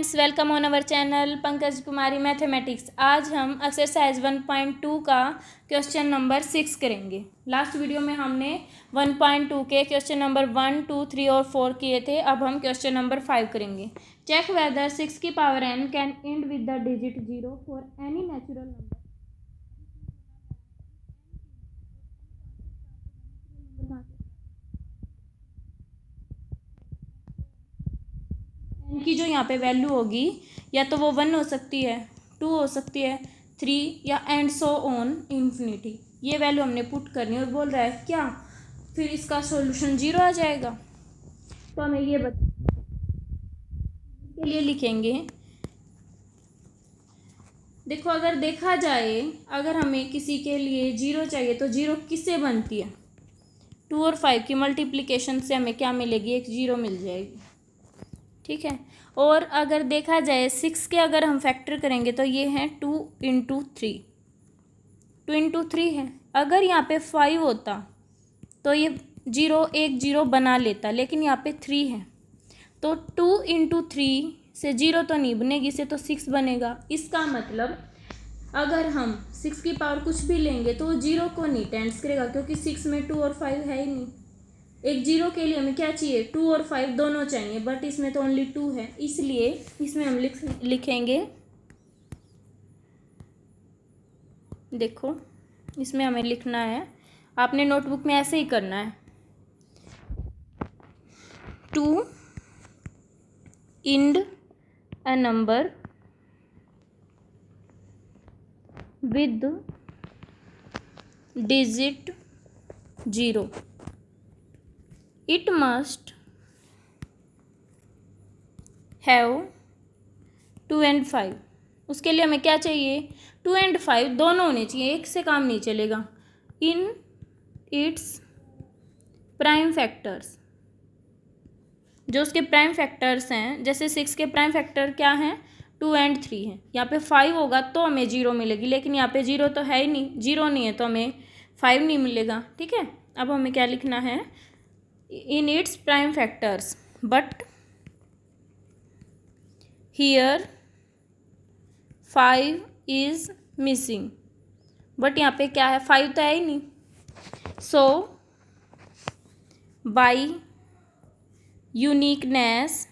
Friends, welcome on our channel Pankaj Kumari mathematics. आज हम exercise 1.2 का क्वेश्चन नंबर 6 करेंगे। लास्ट वीडियो में हमने 1.2 के क्वेश्चन नंबर 1, 2, 3 और 4 किए थे। अब हम क्वेश्चन नंबर 5 करेंगे। चेक वेदर 6 की power n can and with the digit 0 for any natural number. की जो यहाँ पे वैल्यू होगी या तो वो 1 हो सकती है, 2 हो सकती है, 3 या एंड सो ऑन इन्फिनिटी। ये वैल्यू हमने पुट करनी है और बोल रहा है क्या फिर इसका सॉल्यूशन 0 आ जाएगा। तो हमें ये के लिए लिखेंगे। देखो, अगर देखा जाए, अगर हमें किसी के लिए 0 चाहिए तो 0 किससे बनती है? 2 और 5 की मल्टीप्लिकेशन से हमें क्या मिलेगी? एक 0 मिल जाएगी। ठीक है। और अगर देखा जाए 6 के अगर हम फैक्टर करेंगे तो ये है 2 × 3, 2 × 3 है। अगर यहाँ पे 5 होता तो ये 0 एक 0 बना लेता, लेकिन यहाँ पे 3 है तो 2 × 3 से 0 तो नहीं बनेगी, इसे तो 6 बनेगा। इसका मतलब अगर हम 6 की पावर कुछ भी लेंगे तो वो 0 को नहीं टेंड्स करेगा, क्योंकि 6 में 2 और 5 है ही नहीं। एक 0 के लिए हमें क्या चाहिए? 2 और 5 दोनों चाहिए, बट इसमें तो ओनली 2 है, इसलिए इसमें हम लिखेंगे। देखो, इसमें हमें लिखना है, आपने नोटबुक में ऐसे ही करना है। 2 and a number with digit 0, it must have 2 and 5। उसके लिए हमें क्या चाहिए? 2 and 5 दोनों होने चाहिए, एक से काम नहीं चलेगा। इन इट्स प्राइम फैक्टर्स, जो उसके प्राइम फैक्टर्स हैं, जैसे 6 के प्राइम फैक्टर क्या हैं? 2 and 3 हैं। यहाँ पे 5 होगा तो हमें 0 मिलेगी, लेकिन यहाँ पे 0 तो है ही नहीं, 0 नहीं है तो हमें 5 नहीं मिलेगा। ठीक है। अब हमें क्या लिखना है? In its prime factors, but here 5 is missing. But यहाँ पे क्या है? 5 तो है ही नहीं। So by uniqueness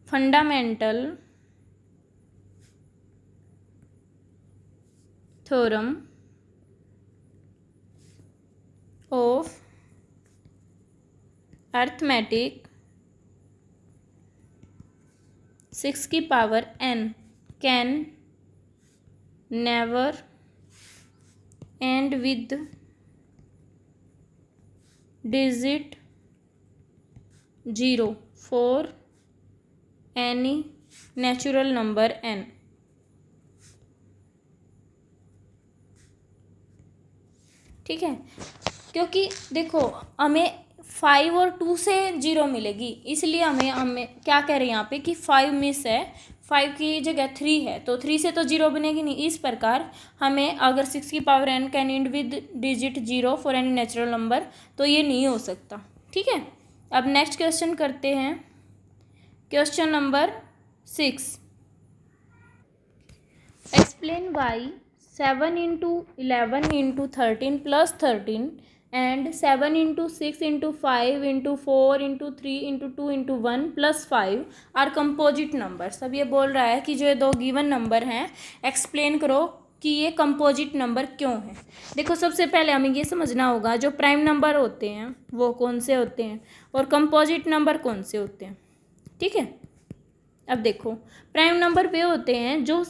fundamental theorem of arithmetic 6 की power n can never end with digit 0 for any natural number n। ठीक है, क्योंकि देखो हमें 5 और 2 से 0 मिलेगी, इसलिए हमें क्या कह रहे हैं यहाँ पे कि 5 मिस है, 5 की जगह 3 है, तो 3 से तो 0 बनेगी नहीं। इस प्रकार हमें अगर 6 की power n can and with digit 0 for any natural number, तो ये नहीं हो सकता। ठीक है। अब नेक्स्ट क्वेश्चन करते हैं, question number 6। Explain why 7 × 11 × 13 + 13 and 7 × 6 × 5 × 4 × 3 × 2 × 1 + 5 are composite numbers. अब ये बोल रहा है कि जो ये दो गिवन नंबर हैं, एक्सप्लेन करो कि ये कंपोजिट नंबर क्यों है। देखो, सबसे पहले हमें ये समझना होगा जो प्राइम नंबर होते हैं वो कौन से होते हैं और कंपोजिट नंबर कौन से होते हैं। ठीक है। अब देखो, प्राइम नंबर वे होते हैं जो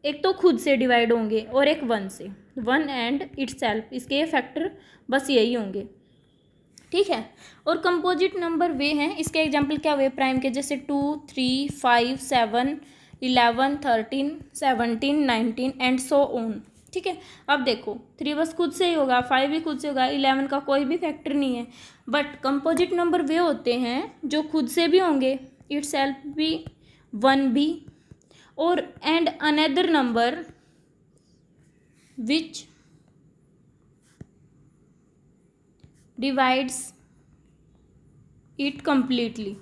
एक तो खुद से डिवाइड होंगे और एक 1 से, 1 एंड इटसेल्फ, इसके फैक्टर बस यही होंगे। ठीक है। और कंपोजिट नंबर वे हैं, इसके एग्जांपल क्या हुए प्राइम के? जैसे 2, 3, 5, 7, 11, 13, 17, 19 एंड सो ऑन। ठीक है। अब देखो, 3 बस खुद से ही होगा, 5 भी खुद से होगा, 11 का कोई भी फैक्टर नहीं है। बट कंपोजिट नंबर वे होते हैं जो खुद से भी होंगे, इटसेल्फ भी, 1 भी, और and another number which divides it completely,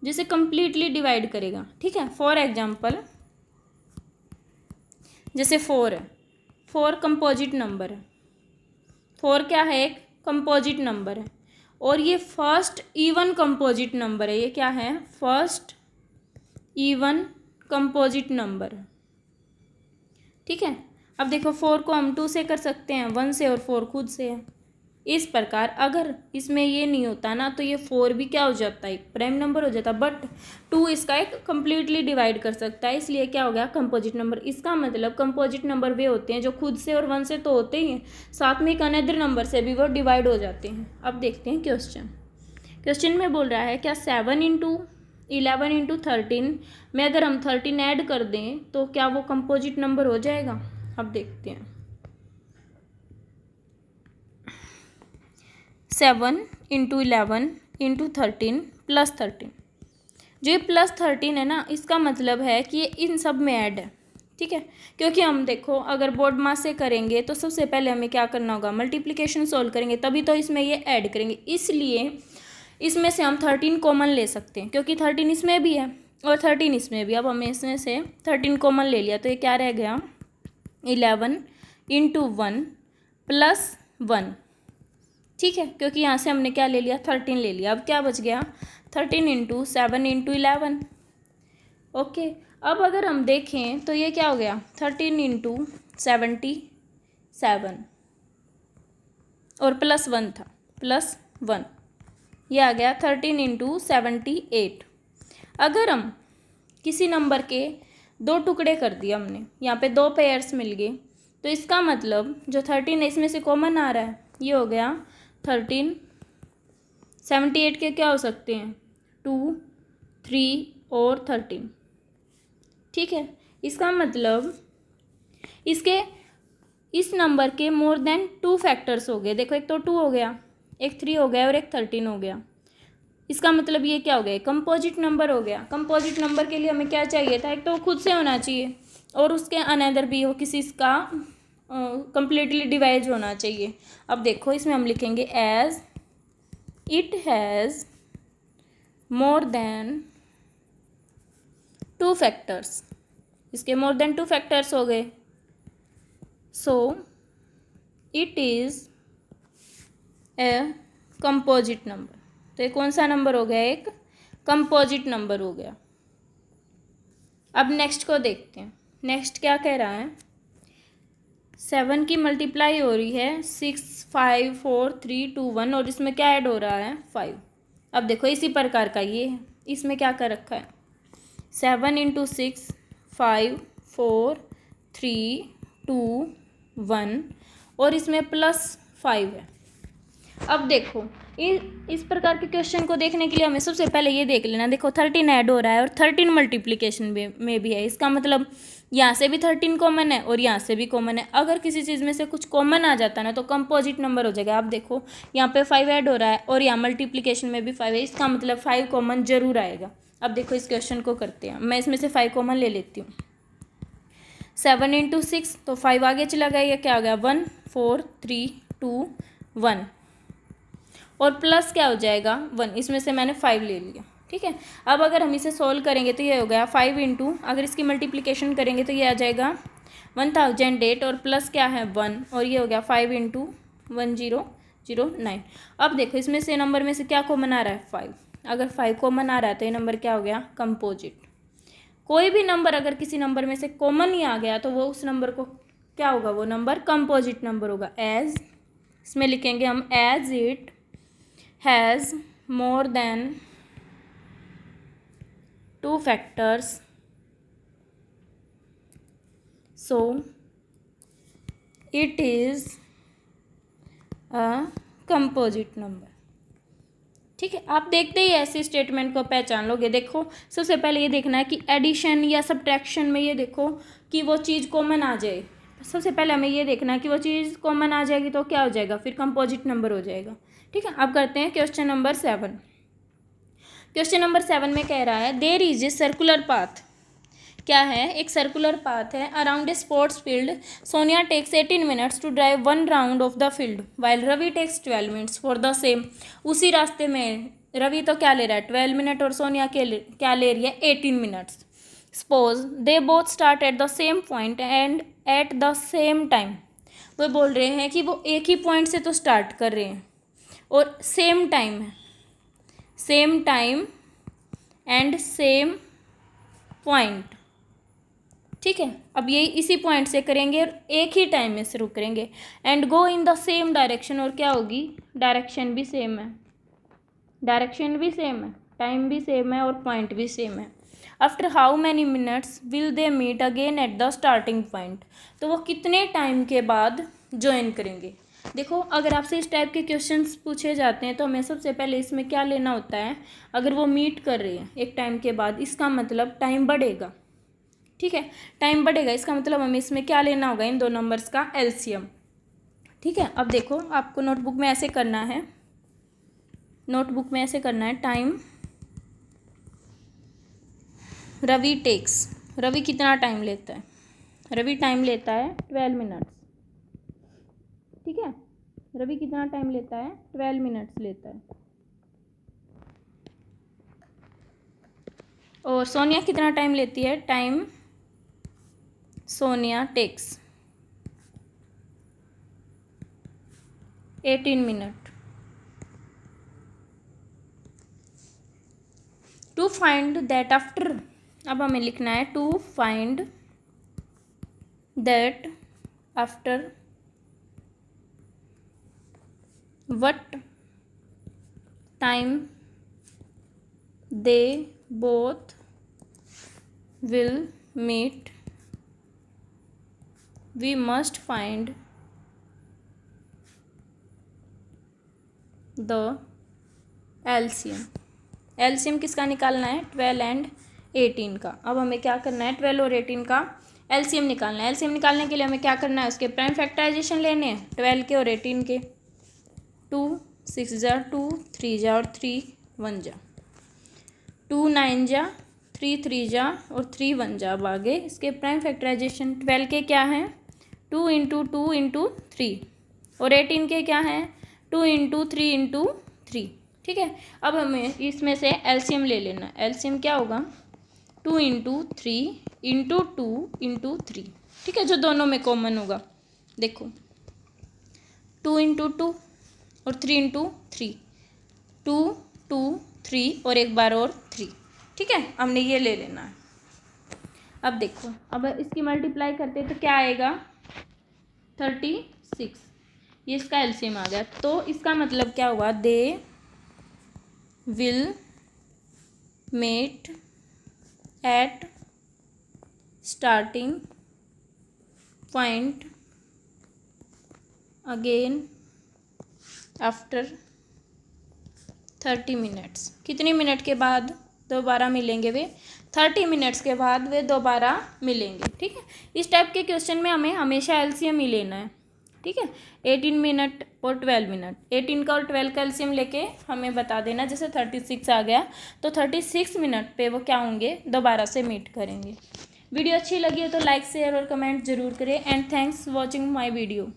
जिसे कम्प्लीटली डिवाइड करेगा, ठीक है। फॉर एग्जाम्पल जैसे 4 है, 4 कंपोजिट नंबर है, 4 क्या है, एक कंपोजिट नंबर है, और ये फर्स्ट इवन कंपोजिट नंबर है। ये क्या है, फर्स्ट इवन कंपोजिट नंबर है, ठीक है। अब देखो 4 को हम 2 से कर सकते हैं, 1 से, और 4 खुद से है। इस प्रकार अगर इसमें ये नहीं होता ना तो ये 4 भी क्या हो जाता है, एक प्राइम नंबर हो जाता, बट 2 इसका एक कम्प्लीटली डिवाइड कर सकता है, इसलिए क्या हो गया, कंपोजिट नंबर। इसका मतलब कंपोजिट नंबर वे होते हैं जो खुद से और 1 से तो होते ही हैं, साथ में एक अनदर नंबर से भी वो डिवाइड हो जाते हैं। अब देखते हैं क्वेश्चन में बोल रहा है क्या 7 इंटू 11 इंटू 13 में अगर हम 13 ऐड कर दें तो क्या वो कंपोजिट नंबर हो जाएगा। अब देखते हैं, 7 इंटू 11 इंटू 13 प्लस 13, जो ये प्लस 13 है ना, इसका मतलब है कि ये इन सब में ऐड है, ठीक है। क्योंकि हम देखो अगर बोर्ड मास से करेंगे तो सबसे पहले हमें क्या करना होगा, मल्टीप्लिकेशन सोल्व करेंगे, तभी तो इसमें ये ऐड करेंगे। इसलिए इसमें से हम 13 कॉमन ले सकते हैं, क्योंकि 13 इसमें भी है और 13 इसमें भी। अब हमें इसमें से 13 कॉमन ले लिया तो ये क्या रह गया, 11 इंटू 1 प्लस 1, ठीक है। क्योंकि यहाँ से हमने क्या ले लिया, 13 ले लिया। अब क्या बच गया, 13 इंटू 7 इंटू 11, ओके। अब अगर हम देखें तो ये क्या हो गया, 13 इंटू 77 और प्लस 1 था, प्लस 1, ये आ गया 13 इंटू 78। अगर हम किसी नंबर के 2 टुकड़े कर दिए हमने, यहाँ पे 2 पेयर्स मिल गए, तो इसका मतलब जो 13 है इसमें से कॉमन आ रहा है, ये हो गया 13। 78 के क्या हो सकते हैं, 2, 3 और 13, ठीक है। इसका मतलब इसके इस नंबर के मोर देन 2 फैक्टर्स हो गए। देखो एक तो 2 हो गया, एक 3 हो गया और एक 13 हो गया। इसका मतलब ये क्या हो गया, कंपोजिट नंबर हो गया। कंपोजिट नंबर के लिए हमें क्या चाहिए था, एक तो खुद से होना चाहिए और उसके अनदर भी हो, किसी इसका कंप्लीटली डिवाइड होना चाहिए। अब देखो इसमें हम लिखेंगे as it has more than 2 factors, इसके मोर देन 2 फैक्टर्स हो गए, so it is a composite number. तो ये कौन सा नंबर हो गया, एक कंपोजिट नंबर हो गया। अब नेक्स्ट को देखते हैं, नेक्स्ट क्या कह रहा है, 7 की मल्टीप्लाई हो रही है 6, 5, 4, 3, 2, 1 और इसमें क्या ऐड हो रहा है, 5। अब देखो इसी प्रकार का ये है, इसमें क्या कर रखा है, 7 इंटू 6, 5, 4, 3, 2, 1 और इसमें प्लस 5 है। अब देखो इस प्रकार के क्वेश्चन को देखने के लिए हमें सबसे पहले ये देख लेना, देखो 13 ऐड हो रहा है और 13 मल्टीप्लिकेशन में भी है, इसका मतलब यहाँ से भी 13 कॉमन है और यहाँ से भी कॉमन है। अगर किसी चीज़ में से कुछ कॉमन आ जाता ना तो कंपोजिट नंबर हो जाएगा। आप देखो यहाँ पे 5 ऐड हो रहा है और यहाँ मल्टीप्लिकेशन में भी 5 है, इसका मतलब 5 कॉमन जरूर आएगा। अब देखो इस क्वेश्चन को करते हैं, मैं इसमें से 5 कॉमन ले लेती हूँ। 7 इंटू 6 तो 5 आगे चला गया, ये क्या हो गया, 1, 4, 3, 2, 1 और प्लस क्या हो जाएगा 1, इसमें से मैंने 5 ले लिया, ठीक है। अब अगर हम इसे सोल्व करेंगे तो ये हो गया 5 इंटू, अगर इसकी मल्टीप्लिकेशन करेंगे तो ये आ जाएगा 1008 और प्लस क्या है 1 और ये हो गया 5 इंटू 1009। अब देखो इसमें से नंबर में से क्या कॉमन आ रहा है, 5। अगर 5 कॉमन आ रहा है तो ये नंबर क्या हो गया, कंपोजिट। कोई भी नंबर अगर किसी नंबर में से कॉमन ही आ गया तो वो उस नंबर को क्या होगा, वो नंबर कंपोजिट नंबर होगा। एज, इसमें लिखेंगे हम as it has more than 2 factors, so it is a composite number, ठीक है। आप देखते ही ऐसे स्टेटमेंट को पहचान लोगे। देखो सबसे पहले ये देखना है कि एडिशन या सब्ट्रैक्शन में ये देखो कि वो चीज़ कॉमन आ जाए। सबसे पहले हमें ये देखना है कि वो चीज़ कॉमन आ जाएगी तो क्या हो जाएगा, फिर कंपोजिट नंबर हो जाएगा, ठीक है। अब करते हैं क्वेश्चन नंबर 7। क्वेश्चन नंबर 7 में कह रहा है there is a circular path, क्या है, एक सर्कुलर पाथ है around a sports field. Sonia takes 18 minutes to drive 1 round of the field while Ravi takes 12 minutes for the same. उसी रास्ते में रवि तो क्या ले रहा है 12 मिनट और सोनिया क्या ले रही है 18 minutes. Suppose they both start at the same point and at the same time. वो बोल रहे हैं कि वो एक ही पॉइंट से तो स्टार्ट कर रहे हैं और सेम टाइम है, same time and same point. ठीक है, अब ये इसी पॉइंट से करेंगे और एक ही टाइम में शुरू करेंगे and go in the same direction. और क्या होगी, डायरेक्शन भी सेम है, डायरेक्शन भी सेम है, टाइम भी सेम है और पॉइंट भी सेम है। After how many minutes will they meet again at the starting point. तो वो कितने टाइम के बाद ज्वाइन करेंगे। देखो, अगर आपसे इस टाइप के क्वेश्चंस पूछे जाते हैं तो हमें सबसे पहले इसमें क्या लेना होता है, अगर वो मीट कर रहे हैं एक टाइम के बाद, इसका मतलब टाइम बढ़ेगा। ठीक है, टाइम बढ़ेगा, इसका मतलब हमें इसमें क्या लेना होगा, इन दो नंबर्स का एलसीएम। ठीक है, अब देखो आपको नोटबुक में ऐसे करना है, नोटबुक में ऐसे करना है, टाइम रवि टेक्स, रवि कितना टाइम लेता है, रवि टाइम लेता है 12 मिनट्स। ठीक है, रवि कितना टाइम लेता है 12 मिनट्स लेता है। और सोनिया कितना टाइम लेती है, time Sonia takes 18 minute. To find that after, अब हमें लिखना है to find that after what time they both will meet, we must find the LCM। LCM किसका निकालना है, 12 एंड 18 का। अब हमें क्या करना है, 12 और 18 का LCM निकालना है। LCM निकालने के लिए हमें क्या करना है, उसके प्राइम फैक्टराइजेशन लेने हैं 12 के और 18 के। 2 6 जा 2, 3 जा और 3 1 जा, 2 9 जा, 3 3 जा और 3 1 जा। अब आगे इसके प्राइम फैक्टराइजेशन 12 के क्या हैं 2 इंटू 2 इंटू 3 और 18 के क्या हैं 2 इंटू 3 इंटू 3। ठीक है, अब हमें इसमें से एलसीएम ले लेना। एलसीएम क्या होगा 2 इंटू 3 इंटू 2 इंटू 3। ठीक है, जो दोनों में कॉमन होगा, देखो 2 इंटू 2 और 3 इंटू 3, 2 2 3 और एक बार और 3। ठीक है, हमने ये ले लेना है। अब देखो, अब इसकी मल्टीप्लाई करते हैं तो क्या आएगा 36, ये इसका एलसीएम आ गया। तो इसका मतलब क्या हुआ, they will met at starting point again after 30 minutes. कितने मिनट के बाद दोबारा मिलेंगे, वे 30 मिनट्स के बाद वे दोबारा मिलेंगे। ठीक है, इस टाइप के क्वेश्चन में हमें हमेशा एलसीएम ही लेना है। ठीक है, 18 मिनट और 12 मिनट, 18 का और 12 का एलसीएम लेके हमें बता देना। जैसे 36 आ गया तो 36 मिनट पे वो क्या होंगे, दोबारा से मीट करेंगे। वीडियो अच्छी लगी हो तो लाइक शेयर और कमेंट जरूर करें and thanks watching my video.